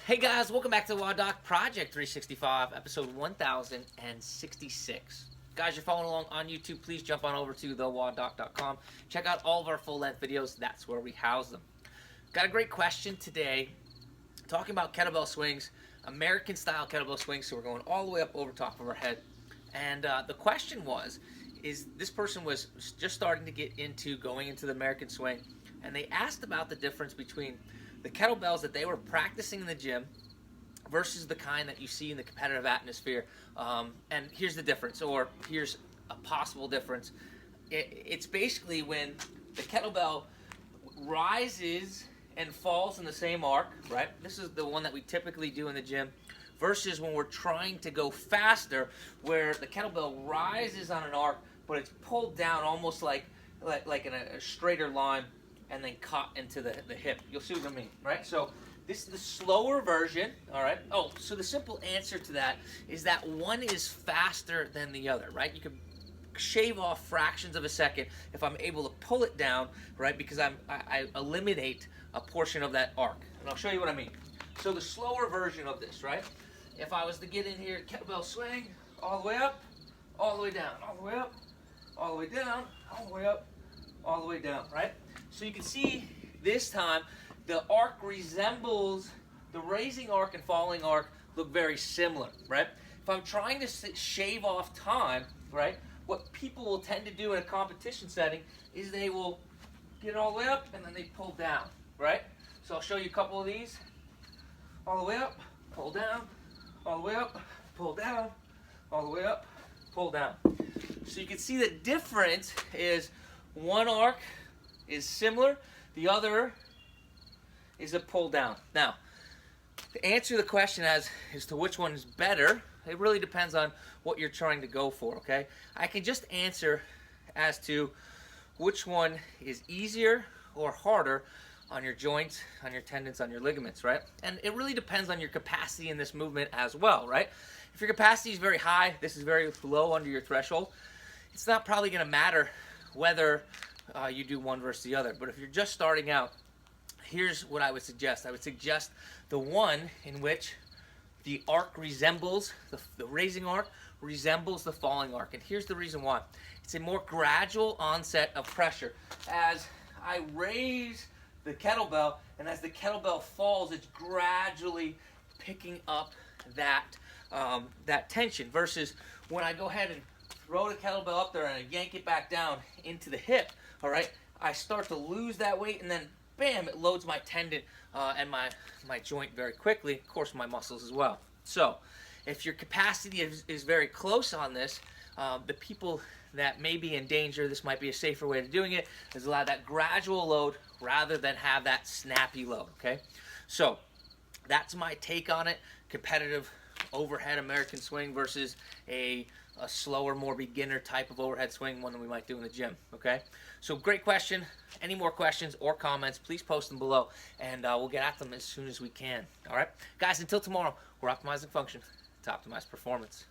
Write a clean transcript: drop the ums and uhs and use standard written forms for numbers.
Hey guys, welcome back to the WODdoc Project 365, episode 1066. Guys, you're following along on YouTube, please jump on over to thewoddoc.com. Check out all of our full-length videos, that's where we house them. Got a great question today, talking about kettlebell swings, American-style kettlebell swings, so we're going all the way up over top of our head. And the question is this person was just starting to get into going into the American swing, and they asked about the difference between the kettlebells that they were practicing in the gym versus the kind that you see in the competitive atmosphere. And here's the difference, or here's a possible difference. It's basically when the kettlebell rises and falls in the same arc, right? This is the one that we typically do in the gym, versus when we're trying to go faster, where the kettlebell rises on an arc, but it's pulled down almost like in a straighter line, and then caught into the hip. You'll see what I mean, right? So this is the slower version, all right? Oh, so the simple answer to that is that one is faster than the other, right? You can shave off fractions of a second if I'm able to pull it down, right? Because I eliminate a portion of that arc. And I'll show you what I mean. So the slower version of this, right? If I was to get in here, kettlebell swing, all the way up, all the way down, all the way up, all the way down, all the way up, all the way down, right? So you can see this time the arc resembles, the raising arc and falling arc look very similar, right? If I'm trying to shave off time, right, what people will tend to do in a competition setting is they will get all the way up and then they pull down, right? So I'll show you a couple of these. All the way up, pull down, all the way up, pull down, all the way up, pull down. So you can see the difference is one arc is similar, the other is a pull down. Now, to answer the question as to which one is better, it really depends on what you're trying to go for, okay? I can just answer as to which one is easier or harder on your joints, on your tendons, on your ligaments, right? And it really depends on your capacity in this movement as well, right? If your capacity is very high, this is very low under your threshold, it's not probably going to matter whether you do one versus the other. But if you're just starting out, here's what I would suggest. I would suggest the one in which the arc resembles, the raising arc resembles the falling arc. And here's the reason why. It's a more gradual onset of pressure. As I raise the kettlebell, and as the kettlebell falls, it's gradually picking up that tension, versus when I go ahead and throw the kettlebell up there and I yank it back down into the hip, all right, I start to lose that weight, and then bam, it loads my tendon and my joint very quickly, of course my muscles as well. So if your capacity is very close on this, the people that may be in danger, this might be a safer way of doing it, is allow that gradual load rather than have that snappy load, okay? So that's my take on it. Competitive overhead American swing versus a slower, more beginner type of overhead swing, one that we might do in the gym, okay? So great question. Any more questions or comments, please post them below, and we'll get at them as soon as we can, all right? Guys, until tomorrow, we're optimizing function to optimize performance.